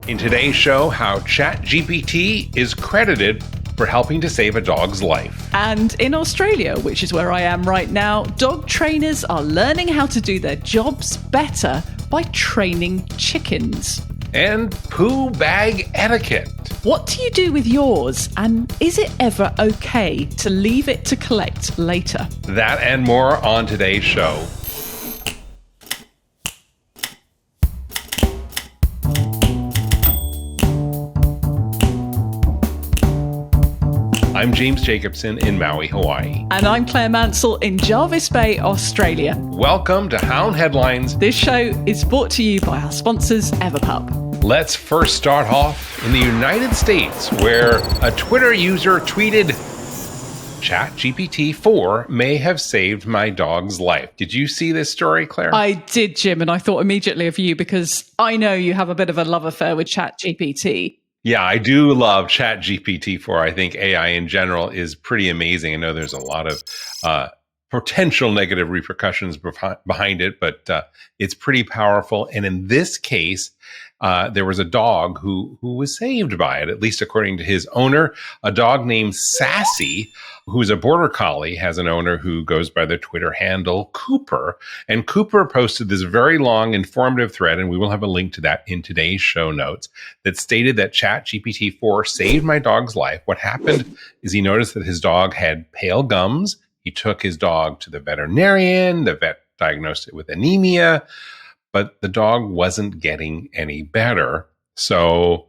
In today's show, how ChatGPT is credited for helping to save a dog's life. And in Australia, which is where I am right now, dog trainers are learning how to do their jobs better by training chickens. And poo bag etiquette. What do you do with yours? And is it ever okay to leave it to collect later? That and more on today's show. I'm James Jacobson in Maui, Hawaii. And I'm Claire Mansell in Jarvis Bay, Australia. Welcome to Hound Headlines. This show is brought to you by our sponsors, Everpup. Let's first start off in the United States, where a Twitter user tweeted, ChatGPT 4 may have saved my dog's life. Did you see this story, Claire? I did, Jim, and I thought immediately of you because I know you have a bit of a love affair with ChatGPT. Yeah, I do love ChatGPT 4. I think AI in general is pretty amazing. I know there's a lot of potential negative repercussions behind it, but it's pretty powerful. And in this case, there was a dog who was saved by it, at least according to his owner. A dog named Sassy, who's a border collie, has an owner who goes by the Twitter handle Cooper. And Cooper posted this very long, informative thread, and we will have a link to that in today's show notes, that stated that ChatGPT 4 saved my dog's life. What happened is he noticed that his dog had pale gums. He took his dog to the veterinarian. The vet diagnosed it with anemia, but the dog wasn't getting any better. So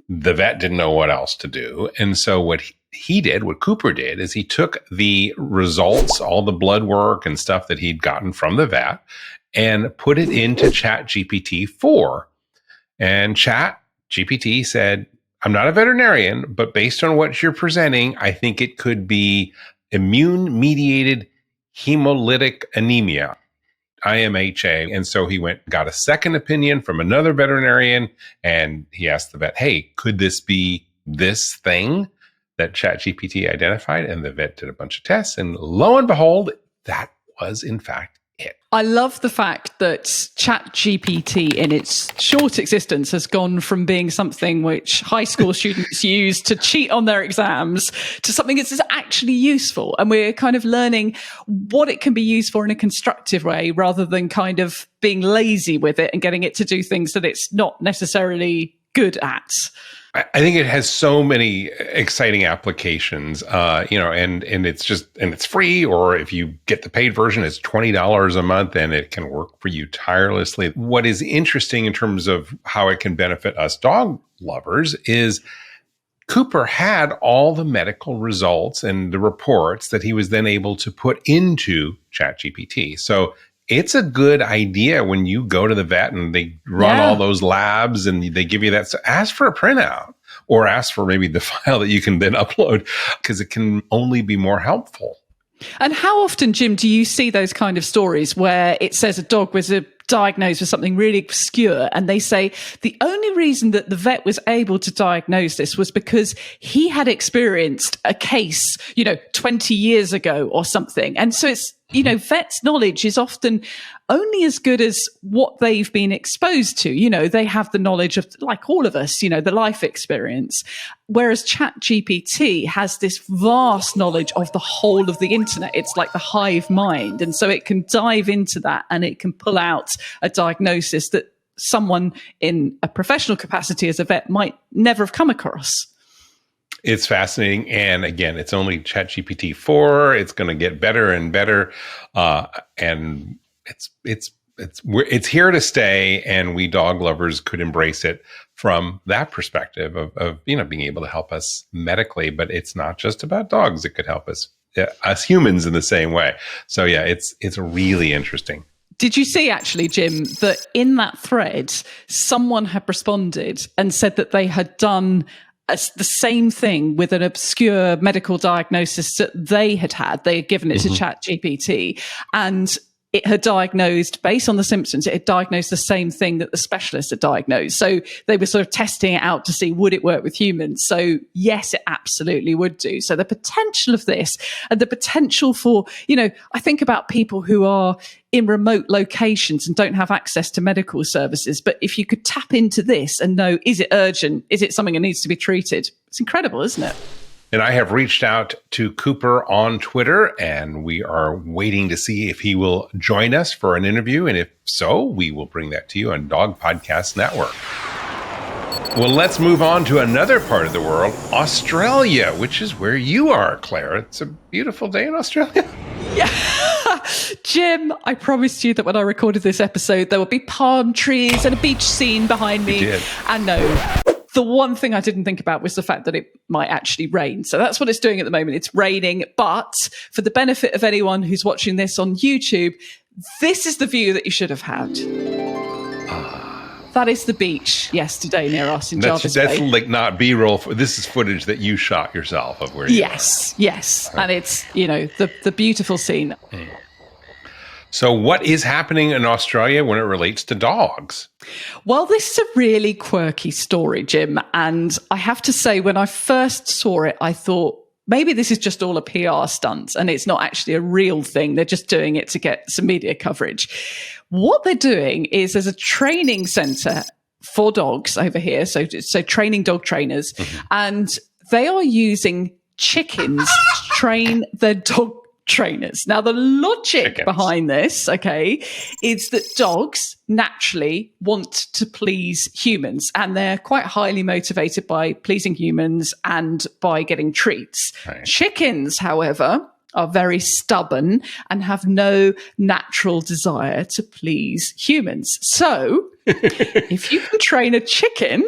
the vet didn't know what else to do. And so what Cooper did, is he took the results, all the blood work and stuff that he'd gotten from the vet, and put it into ChatGPT 4. And ChatGPT said, I'm not a veterinarian, but based on what you're presenting, I think it could be immune-mediated hemolytic anemia, IMHA. And so he got a second opinion from another veterinarian, and he asked the vet, hey, could this be this thing that ChatGPT identified? And the vet did a bunch of tests, and lo and behold, that was in fact it. I love the fact that ChatGPT in its short existence has gone from being something which high school students use to cheat on their exams to something that's actually useful. And we're kind of learning what it can be used for in a constructive way, rather than kind of being lazy with it and getting it to do things that it's not necessarily good at. I think it has so many exciting applications, and it's free, or if you get the paid version, it's $20 a month, and it can work for you tirelessly. What is interesting in terms of how it can benefit us dog lovers is Cooper had all the medical results and the reports that he was then able to put into ChatGPT. So it's a good idea when you go to the vet and they run all those labs and they give you that. So ask for a printout, or ask for maybe the file that you can then upload, because it can only be more helpful. And how often, Jim, do you see those kind of stories where it says a dog was diagnosed with something really obscure, and they say the only reason that the vet was able to diagnose this was because he had experienced a case, 20 years ago or something. And so it's, vets' knowledge is often only as good as what they've been exposed to. They have the knowledge of, like all of us, the life experience. Whereas ChatGPT has this vast knowledge of the whole of the internet. It's like the hive mind. And so it can dive into that, and it can pull out a diagnosis that someone in a professional capacity as a vet might never have come across. It's fascinating. And again, it's only ChatGPT 4. It's going to get better and better. And it's here to stay. And we dog lovers could embrace it from that perspective of being able to help us medically. But it's not just about dogs. It could help us humans in the same way. So yeah, it's really interesting. Did you see, actually, Jim, that in that thread, someone had responded and said that they had done the same thing with an obscure medical diagnosis that they had had. They had given it to ChatGPT, and it had diagnosed, based on the symptoms, it had diagnosed the same thing that the specialist had diagnosed. So they were sort of testing it out to see, would it work with humans? So yes, it absolutely would do. So the potential of this, and the potential for, I think about people who are in remote locations and don't have access to medical services. But if you could tap into this and know, is it urgent? Is it something that needs to be treated? It's incredible, isn't it? And I have reached out to Cooper on Twitter, and we are waiting to see if he will join us for an interview. And if so, we will bring that to you on Dog Podcast Network. Well, let's move on to another part of the world, Australia, which is where you are, Claire. It's a beautiful day in Australia. Yeah. Jim, I promised you that when I recorded this episode, there would be palm trees and a beach scene behind me. You did. And no. The one thing I didn't think about was the fact that it might actually rain. So that's what it's doing at the moment. It's raining. But for the benefit of anyone who's watching this on YouTube, this is the view that you should have had. That is the beach yesterday near us in Jarvis Bay. That's like not B-roll. This is footage that you shot yourself of where you are. Yes. And it's, the beautiful scene. So what is happening in Australia when it relates to dogs? Well, this is a really quirky story, Jim. And I have to say, when I first saw it, I thought, maybe this is just all a PR stunt and it's not actually a real thing. They're just doing it to get some media coverage. What they're doing is there's a training centre for dogs over here. So training dog trainers. Mm-hmm. And they are using chickens to train their dog trainers. Now, the logic behind this, is that dogs naturally want to please humans, and they're quite highly motivated by pleasing humans and by getting treats. Right. Chickens, however, are very stubborn and have no natural desire to please humans. So if you can train a chicken,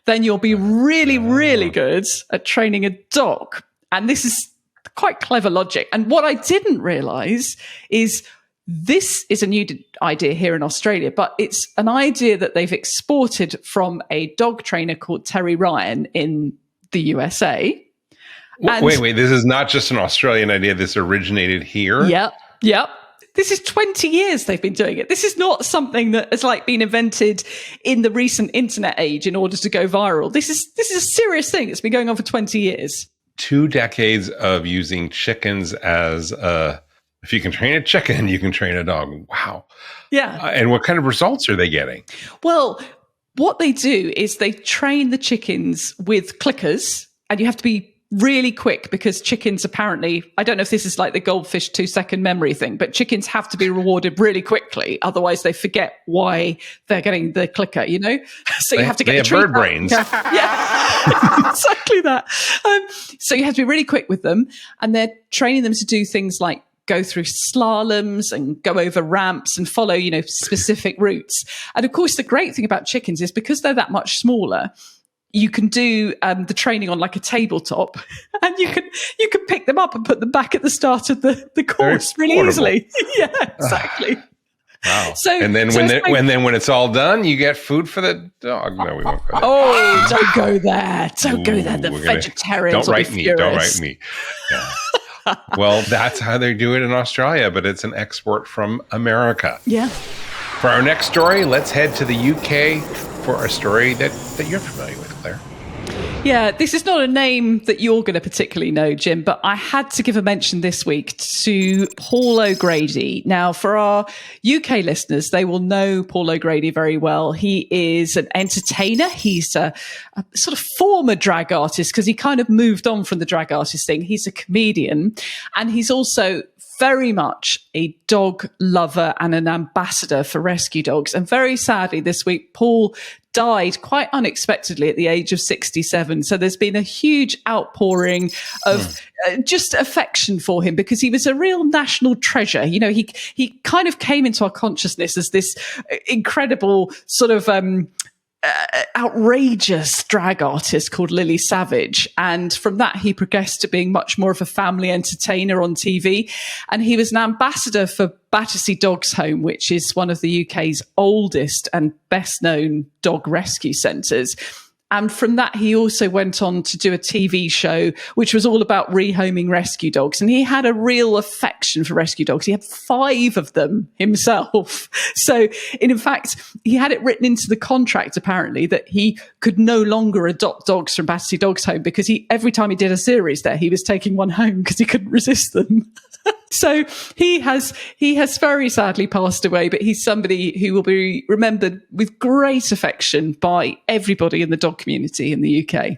then you'll be really, really good at training a dog. And this is quite clever logic. And what I didn't realize is this is a new idea here in Australia, but it's an idea that they've exported from a dog trainer called Terry Ryan in the USA. Wait. This is not just an Australian idea. This originated here? Yep. This is 20 years they've been doing it. This is not something that has been invented in the recent internet age in order to go viral. This is a serious thing. It's been going on for 20 years. 2 decades of using chickens as if you can train a chicken, you can train a dog. Wow. Yeah. And what kind of results are they getting? Well, what they do is they train the chickens with clickers, and you have to be really quick because chickens apparently, I don't know if this is like the goldfish 2-second memory thing, but chickens have to be rewarded really quickly. Otherwise they forget why they're getting the clicker, So you have to get the treat. They have bird brains. Yeah, exactly that. So you have to be really quick with them, and they're training them to do things like go through slaloms and go over ramps and follow, specific routes. And of course, the great thing about chickens is because they're that much smaller, you can do the training on like a tabletop, and you can pick them up and put them back at the start of the course really easily. Yeah, exactly. Wow. And then when it's all done, you get food for the dog. No, we won't go there. Oh, don't go there. Don't go there. The vegetarians. Don't write me. Yeah. Well, that's how they do it in Australia, but it's an export from America. Yeah. For our next story, let's head to the UK for a story that you're familiar with, Claire. Yeah, this is not a name that you're going to particularly know, Jim, but I had to give a mention this week to Paul O'Grady. Now, for our UK listeners, they will know Paul O'Grady very well. He is an entertainer. He's a sort of former drag artist because he kind of moved on from the drag artist thing. He's a comedian, and he's also very much a dog lover and an ambassador for rescue dogs. And very sadly, this week, Paul died quite unexpectedly at the age of 67. So there's been a huge outpouring of just affection for him because he was a real national treasure. He kind of came into our consciousness as this incredible sort of outrageous drag artist called Lily Savage. And from that, he progressed to being much more of a family entertainer on TV. And he was an ambassador for Battersea Dogs Home, which is one of the UK's oldest and best known dog rescue centres. And from that, he also went on to do a TV show, which was all about rehoming rescue dogs. And he had a real affection for rescue dogs. He had 5 of them himself. So, in fact, he had it written into the contract, apparently, that he could no longer adopt dogs from Battersea Dogs Home because every time he did a series there, he was taking one home because he couldn't resist them. So he has very sadly passed away, but he's somebody who will be remembered with great affection by everybody in the dog community in the UK.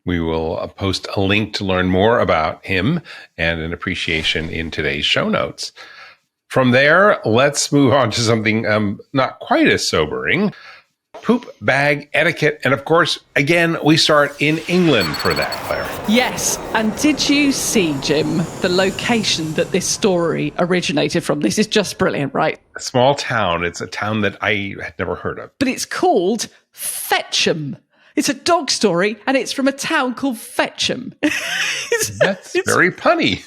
We will post a link to learn more about him and an appreciation in today's show notes. From there, let's move on to something not quite as sobering. Poop bag etiquette. And of course, again, we start in England for that, Claire. Yes. And did you see, Jim, the location that this story originated from? This is just brilliant, right? A small town. It's a town that I had never heard of. But it's called Fetcham. It's a dog story, and it's from a town called Fetcham. That's very punny.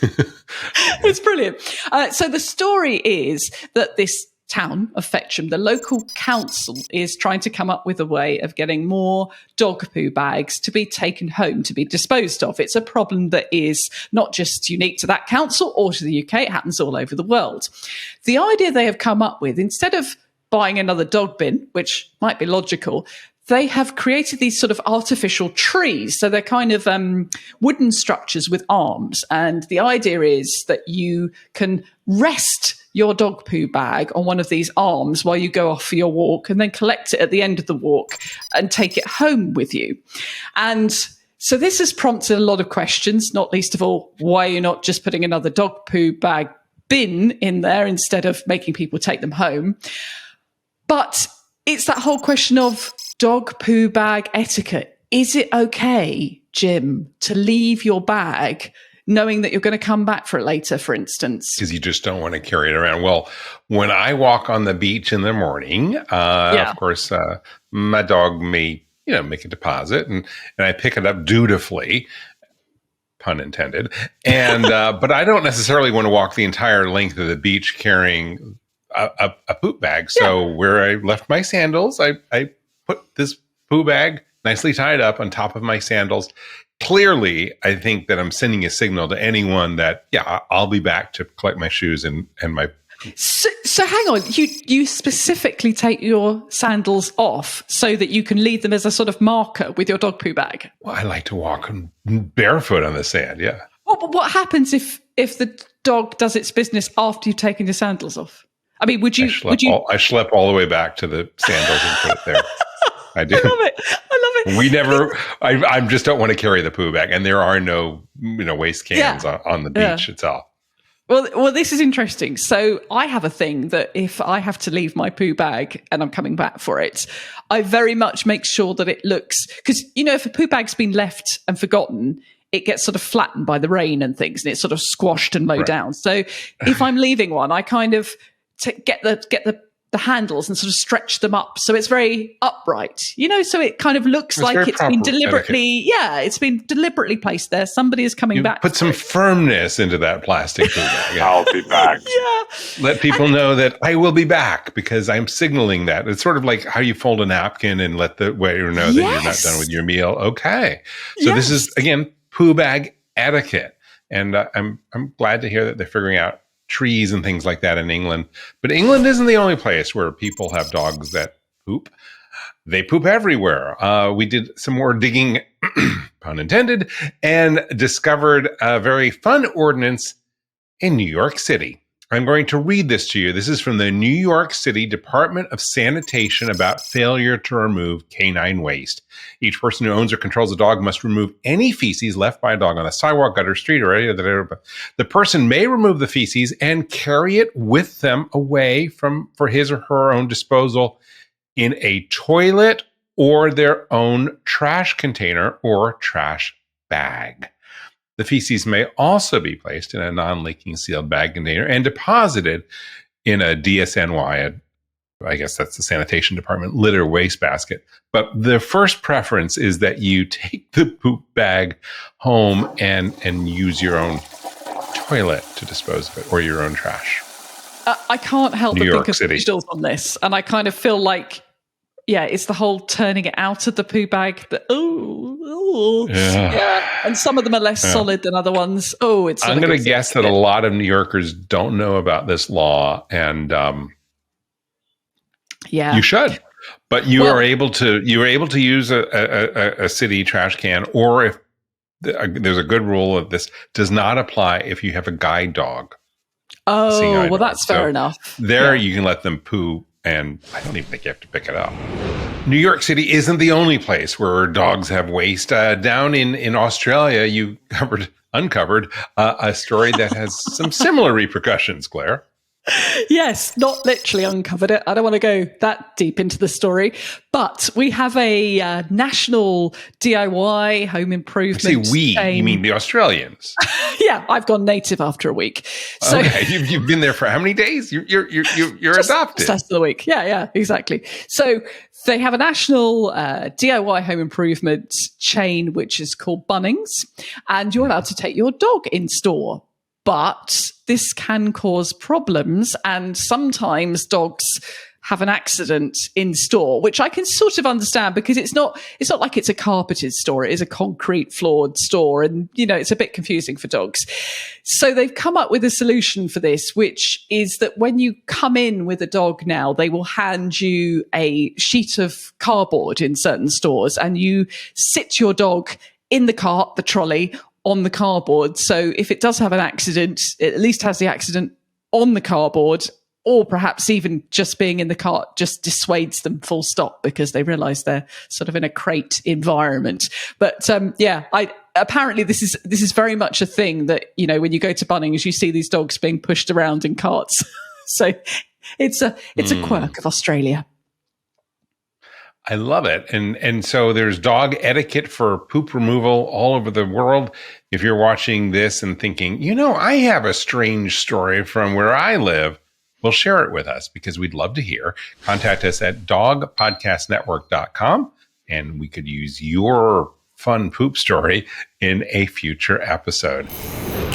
It's brilliant. So the story is that this town of Fetcham, the local council is trying to come up with a way of getting more dog poo bags to be taken home to be disposed of. It's a problem that is not just unique to that council or to the UK, it happens all over the world. The idea they have come up with, instead of buying another dog bin, which might be logical, they have created these sort of artificial trees. So they're kind of wooden structures with arms. And the idea is that you can rest your dog poo bag on one of these arms while you go off for your walk and then collect it at the end of the walk and take it home with you. And so this has prompted a lot of questions, not least of all, why you're not just putting another dog poo bag bin in there instead of making people take them home. But it's that whole question of dog poo bag etiquette. Is it okay, Jim, to leave your bag knowing that you're going to come back for it later, for instance? Because you just don't want to carry it around. Well, when I walk on the beach in the morning, of course, my dog may, make a deposit and I pick it up dutifully, pun intended. And, but I don't necessarily want to walk the entire length of the beach carrying a poop bag. So where I left my sandals, I put this poo bag nicely tied up on top of my sandals. Clearly, I think that I'm sending a signal to anyone that, I'll be back to collect my shoes and my... So hang on, you specifically take your sandals off so that you can leave them as a sort of marker with your dog poo bag? Well, I like to walk barefoot on the sand, yeah. Well, but what happens if the dog does its business after you've taken your sandals off? I mean, would you... I schlep all the way back to the sandals and put it there. I do. I love it. We never, I just don't want to carry the poo bag. And there are no, waste cans on the beach itself. Well, this is interesting. So I have a thing that if I have to leave my poo bag and I'm coming back for it, I very much make sure that it looks, because, if a poo bag's been left and forgotten, it gets sort of flattened by the rain and things, and it's sort of squashed and mowed down. So if I'm leaving one, I kind of get the handles and sort of stretch them up so it's very upright, so it kind of looks like it's been deliberately etiquette. It's been deliberately placed there. Somebody is coming back. Put some firmness into that plastic poo bag. I'll be back. Let people know that I will be back because I'm signaling that. It's sort of like how you fold a napkin and let the waiter know that you're not done with your meal. Okay. So this is, again, poo bag etiquette. And I'm glad to hear that they're figuring out trees and things like that in England. But England isn't the only place where people have dogs that poop. They poop everywhere. We did some more digging, pun intended, and discovered a very fun ordinance in New York City. I'm going to read this to you. This is from the New York City Department of Sanitation about failure to remove canine waste. Each person who owns or controls a dog must remove any feces left by a dog on a sidewalk, gutter, street, or any other. The person may remove the feces and carry it with them away for his or her own disposal in a toilet or their own trash container or trash bag. The feces may also be placed in a non-leaking sealed bag container and deposited in a DSNY, I guess that's the sanitation department, litter waste basket. But the first preference is that you take the poop bag home and use your own toilet to dispose of it or your own trash. I can't help but think of City. visuals on this. And I kind of feel like, yeah, it's the whole turning it out of the poo bag. Yeah. And some of them are less solid than other ones. I'm going to guess that a lot of New Yorkers don't know about this law, and you should. But you were able to use a city trash can, or if there's a good rule of this does not apply if you have a guide dog. Oh, well, that's fair enough. There you can let them poo, and I don't even think you have to pick it up. New York City isn't the only place where dogs have waste. Down in Australia, you uncovered a story that has some similar repercussions, Claire. Yes, not literally uncovered it. I don't want to go that deep into the story, but we have a national DIY home improvement. You say we, you mean the Australians? Yeah, I've gone native after a week. So okay, you've been there for how many days? You're adopted. Just the week. Yeah, exactly. So they have a national DIY home improvement chain, which is called Bunnings, and you're allowed to take your dog in store. But this can cause problems, and sometimes dogs have an accident in store, which I can sort of understand because it's not like it's a carpeted store. It is a concrete floored store, and it's a bit confusing for dogs. So they've come up with a solution for this, which is that when you come in with a dog now, they will hand you a sheet of cardboard in certain stores, and you sit your dog in the cart, the trolley, on the cardboard. So if it does have an accident, it at least has the accident on the cardboard, or perhaps even just being in the cart just dissuades them full stop because they realize they're sort of in a crate environment. But apparently this is very much a thing that, when you go to Bunnings, you see these dogs being pushed around in carts. So it's a quirk of Australia. I love it. And so there's dog etiquette for poop removal all over the world. If you're watching this and thinking, I have a strange story from where I live, well, share it with us because we'd love to hear. Contact us at dogpodcastnetwork.com, and we could use your fun poop story in a future episode.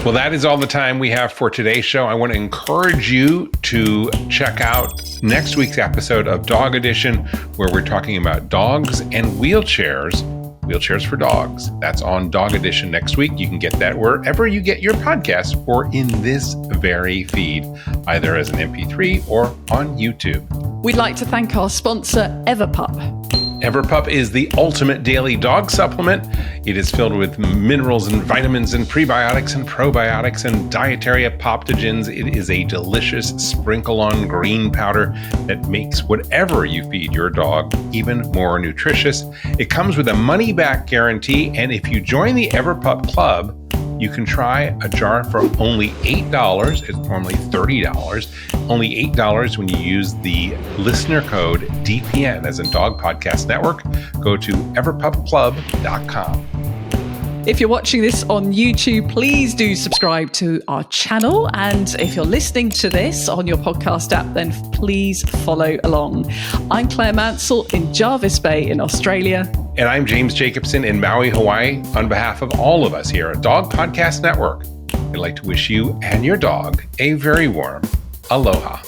Well, that is all the time we have for today's show. I want to encourage you to check out next week's episode of Dog Edition, where we're talking about dogs and wheelchairs for dogs. That's on Dog Edition next week. You can get that wherever you get your podcasts or in this very feed, either as an MP3 or on YouTube. We'd like to thank our sponsor, Everpup. Everpup is the ultimate daily dog supplement. It is filled with minerals and vitamins and prebiotics and probiotics and dietary adaptogens. It is a delicious sprinkle-on green powder that makes whatever you feed your dog even more nutritious. It comes with a money-back guarantee, and if you join the Everpup Club, you can try a jar for only $8. It's normally $30. Only $8 when you use the listener code DPN, as in Dog Podcast Network. Go to everpupclub.com. If you're watching this on YouTube, please do subscribe to our channel. And if you're listening to this on your podcast app, then please follow along. I'm Claire Mansell in Jarvis Bay in Australia. And I'm James Jacobson in Maui, Hawaii. On behalf of all of us here at Dog Podcast Network, I'd like to wish you and your dog a very warm aloha.